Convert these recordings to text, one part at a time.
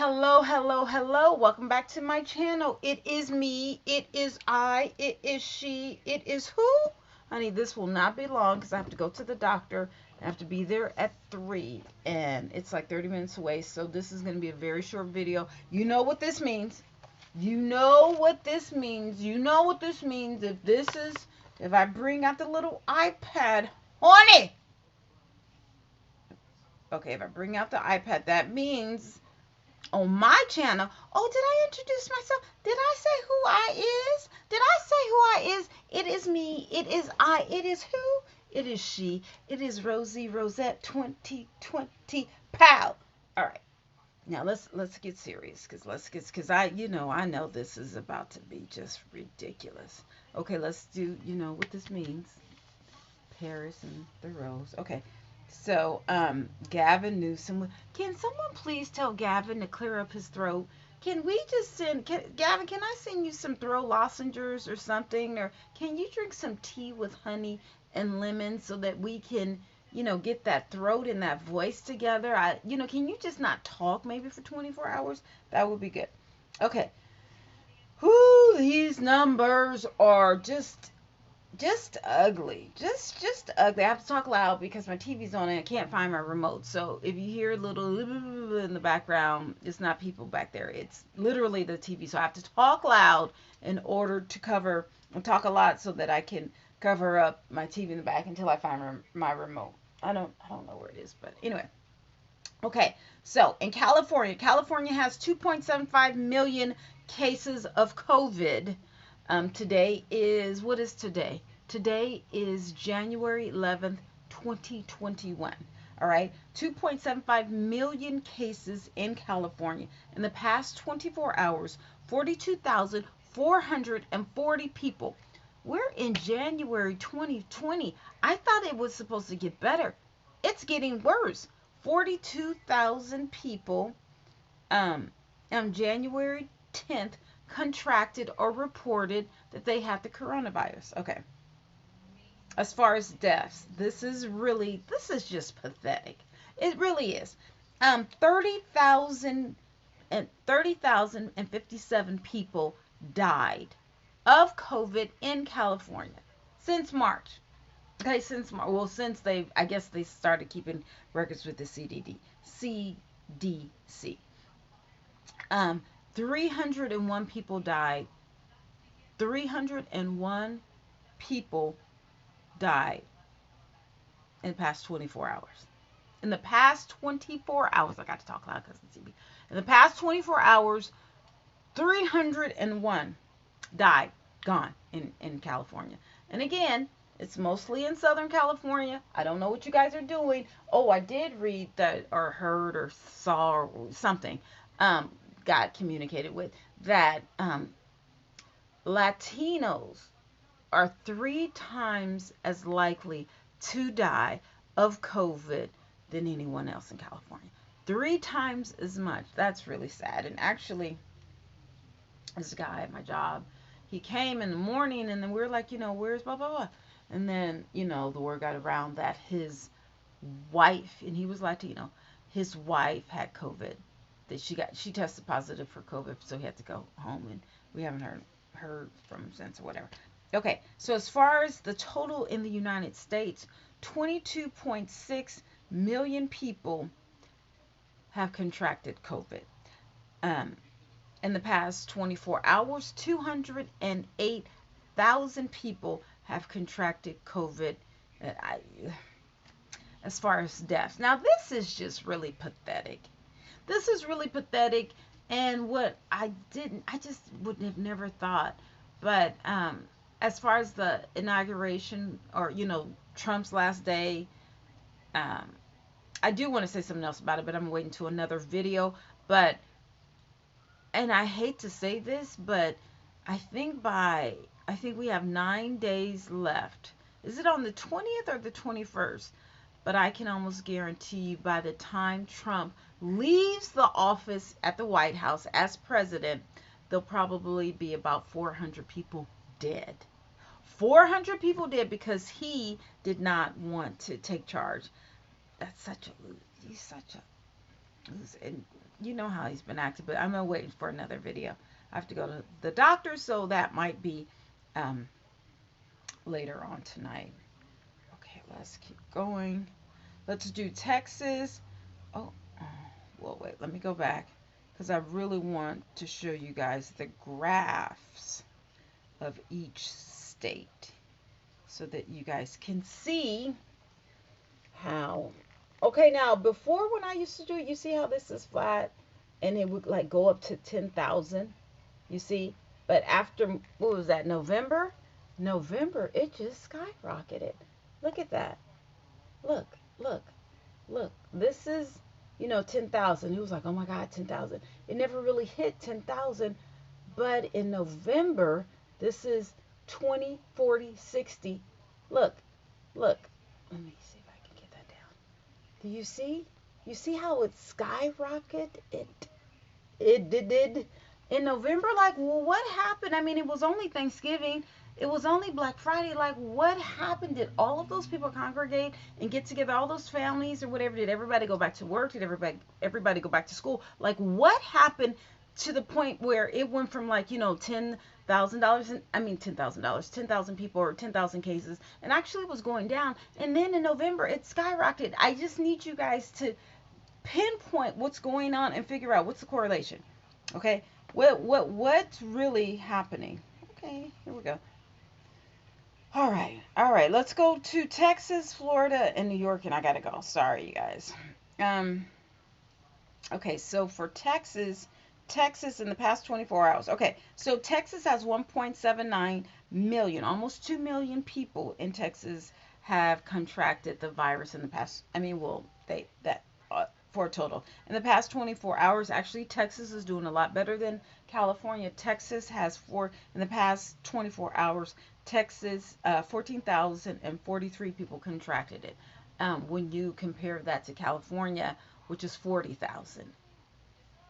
Hello, hello, hello. Welcome back to my channel. It is me. It is I. It is she. It is who? Honey, this will not be long because I have to go to the doctor. I have to be there at 3 and it's like 30 minutes away. So this is going to be a very short video. You know what this means. You know what this means. You know what this means. If I bring out the little iPad, honey. Okay, if I bring out the iPad, that means on my channel. Oh, did I introduce myself? Did I say who I is? Did I say who I is? It is me. It is I. It is who? It is she. It is Rosie Rosette 2020. Pow. All right. Now let's get serious because I know this is about to be just ridiculous. Okay, let's do what this means. Paris and the Rose. Okay. So, Gavin Newsom, can someone please tell Gavin to clear up his throat? Can we just Gavin, can I send you some throat lozenges or something? Or can you drink some tea with honey and lemon so that we can, get that throat and that voice together? Can you just not talk maybe for 24 hours? That would be good. Okay. Whoo, these numbers are just ugly. Just ugly. I have to talk loud because my TV's on and I can't find my remote. So if you hear a little in the background, it's not people back there. It's literally the TV. So I have to talk loud in order to cover and talk a lot so that I can cover up my TV in the back until I find my remote. I don't know where it is, but anyway. Okay. So in California has 2.75 million cases of COVID. Today is, what is today? Today is January 11th, 2021. All right, 2.75 million cases in California. In the past 24 hours, 42,440 people. We're in January 2020. I thought it was supposed to get better. It's getting worse. 42,000 people on January 10th contracted or reported that they had the coronavirus. Okay. As far as deaths, this is just pathetic. It really is. 30,000 and 30,057 people died of COVID in California since March. Okay, since March. Well, since I guess they started keeping records with the CDC. Um, 301 people died. 301 people died in the past 24 hours. In the past 24 hours, I got to talk loud because of the TV. In the past 24 hours, 301 died, gone in California. And again, it's mostly in Southern California. I don't know what you guys are doing. Oh, I did read that or heard or saw or something. Got communicated with that Latinos are 3 times as likely to die of COVID than anyone else in California. 3 times as much. That's really sad. And actually, this guy at my job, he came in the morning and then we were like, where's blah, blah, blah. And then, the word got around that his wife, and he was Latino, his wife had COVID. That she tested positive for COVID, so he had to go home, and we haven't heard from him since or whatever. Okay, so as far as the total in the United States, 22.6 million people have contracted COVID. In the past 24 hours, 208,000 people have contracted COVID. As far as deaths. Now, this is just really pathetic. This is really pathetic, and what I just would have never thought. But as far as the inauguration or Trump's last day, I do want to say something else about it, but I'm waiting to another video. But and I hate to say this, but I think we have 9 days left. Is it on the 20th or the 21st? But I can almost guarantee you by the time Trump leaves the office at the White House as president, there'll probably be about 400 people dead. 400 people dead because he did not want to take charge. That's such a lose. He's such a lose. And you know how he's been acting, but I'm gonna wait for another video. I have to go to the doctor, so that might be um, later on tonight. Okay, let's keep going. Let's do Texas. Oh, well, wait, let me go back because I really want to show you guys the graphs of each state so that you guys can see how. Okay, now before when I used to do it, you see how this is flat and it would like go up to 10,000, you see? But after, what was that, November, it just skyrocketed. Look at that. Look, look, look. This is, 10,000. It was like, oh my God, 10,000. It never really hit 10,000. But in November, this is 20, 40, 60. Look, look. Let me see if I can get that down. Do you see? You see how it skyrocketed? It did in November. Like, well, what happened? I mean, it was only Thanksgiving. It was only Black Friday. Like, what happened? Did all of those people congregate and get together? All those families or whatever? Did everybody go back to work? Did everybody go back to school? Like, what happened to the point where it went from like $10,000? I mean $10,000, 10,000 people or 10,000 cases, and actually was going down. And then in November, it skyrocketed. I just need you guys to pinpoint what's going on and figure out what's the correlation. Okay, what's really happening? Okay, here we go. All right, let's go to Texas, Florida, and New York, and I gotta go. Sorry, you guys. Um, okay, so for Texas in the past 24 hours. Okay, so Texas has 1.79 million, almost 2 million people in Texas have contracted the virus in the past. I mean, well, for a total. In the past 24 hours, actually, Texas is doing a lot better than California. Texas has in the past 24 hours, Texas, 14,043 people contracted it. When you compare that to California, which is 40,000.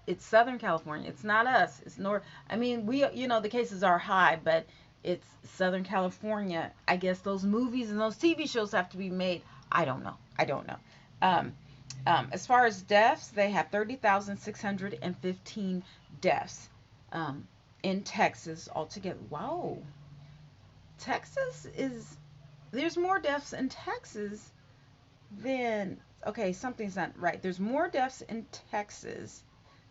It's Southern California. It's not us. It's North. I mean, the cases are high, but it's Southern California. I guess those movies and those TV shows have to be made. I don't know. Um, as far as deaths, they have 30,615 deaths in Texas altogether. Wow. There's more deaths in Texas than, okay, something's not right. There's more deaths in Texas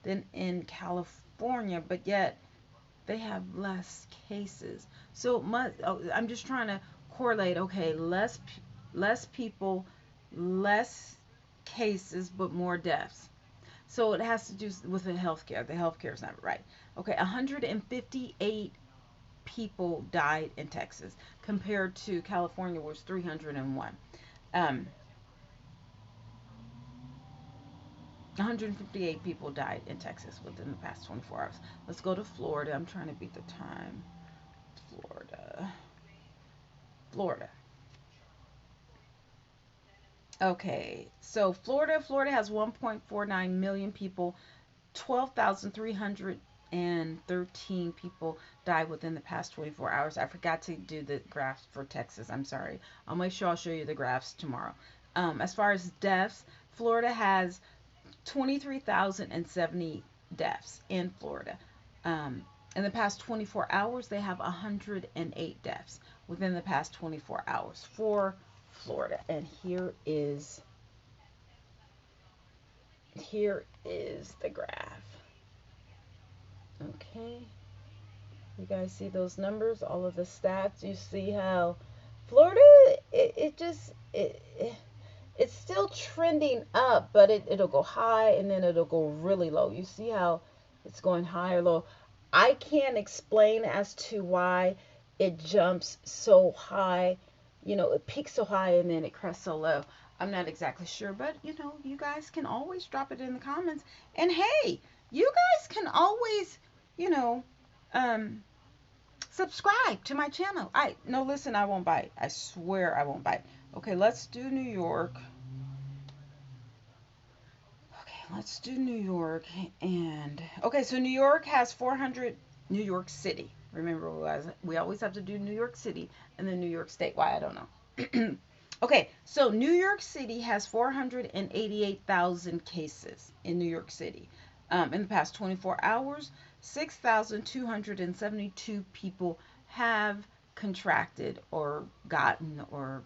than in California, but yet they have less cases. So I'm just trying to correlate, okay, less people, less cases, but more deaths. So it has to do with the healthcare. The healthcare is not right. Okay, 158 people died in Texas compared to California, which was 301. 158 people died in Texas within the past 24 hours. Let's go to Florida. I'm trying to beat the time. Florida. Okay, so Florida has 1.49 million people. 12,313 people died within the past 24 hours. I forgot to do the graphs for Texas. I'm sorry. I'll make sure I'll show you the graphs tomorrow. As far as deaths, Florida has 23,070 deaths in Florida. In the past 24 hours, they have 108 deaths within the past 24 hours for Florida. And here is the graph. Okay, you guys see those numbers, all of the stats. You see how Florida, it's still trending up, but it'll go high and then it'll go really low. You see how it's going high or low. I can't explain as to why it jumps so high, it peaks so high and then it crests so low. I'm not exactly sure, but you guys can always drop it in the comments. And hey, you guys can always subscribe to my channel. No, listen, I won't bite. I swear I won't bite. Okay, let's do New York. And okay, so New York has 400. New York City. Remember, we always have to do New York City and then New York State. Why, I don't know. Okay, so New York City has 488,000 cases in New York City. In the past 24 hours, 6,272 people have contracted or gotten or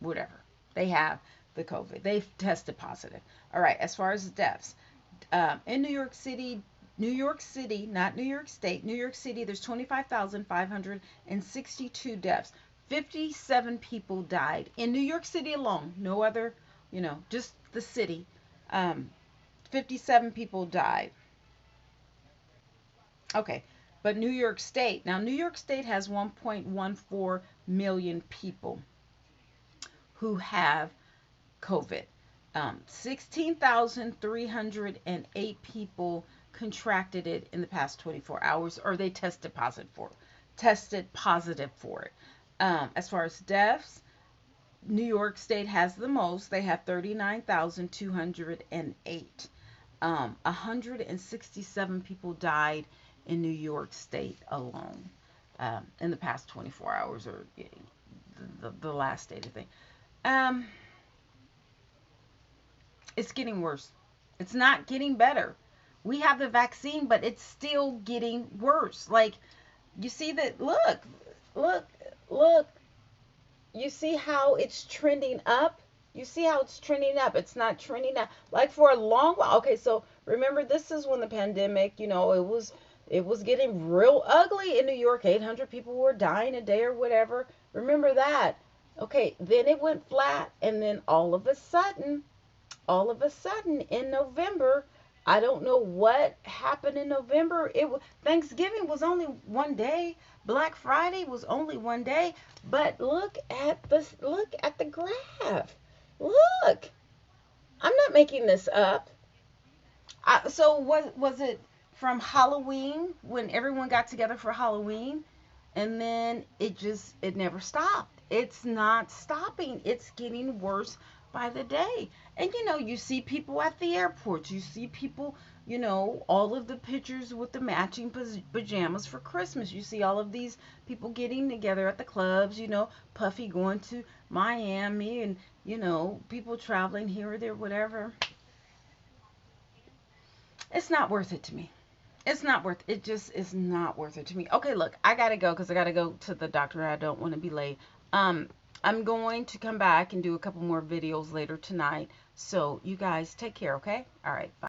whatever. They have the COVID. They've tested positive. All right, as far as deaths, in New York City, not New York State, New York City, there's 25,562 deaths. 57 people died in New York City alone. No other, just the city. 57 people died. Okay, but New York State, now New York State has 1.14 million people who have COVID. 16,308 people contracted it in the past 24 hours, or they tested positive for it. As far as deaths, New York State has the most. They have 39,208. 167 people died in New York State alone in the past 24 hours, or the last data thing. It's getting worse. It's not getting better. We have the vaccine, but it's still getting worse. Like, you see that? Look, look. You see how it's trending up? You see how it's trending up? It's not trending up. Like for a long while. Okay, so remember, this is when the pandemic, it was getting real ugly in New York. 800 people were dying a day or whatever. Remember that? Okay, then it went flat, and then all of a sudden in November, I don't know what happened in November. Thanksgiving was only one day. Black Friday was only one day. But look at the graph. Look, I'm not making this up. So was it from Halloween, when everyone got together for Halloween, and then it never stopped. It's not stopping. It's getting worse by the day. And you see people at the airports. You see people, all of the pictures with the matching pajamas for Christmas. You see all of these people getting together at the clubs, Puffy going to Miami, and people traveling here or there, whatever. It's not worth it to me. It's not worth it. Just is not worth it to me. Okay, look, I gotta go because I gotta go to the doctor. I don't want to be late. Um, I'm going to come back and do a couple more videos later tonight. So you guys take care, okay? All right, bye.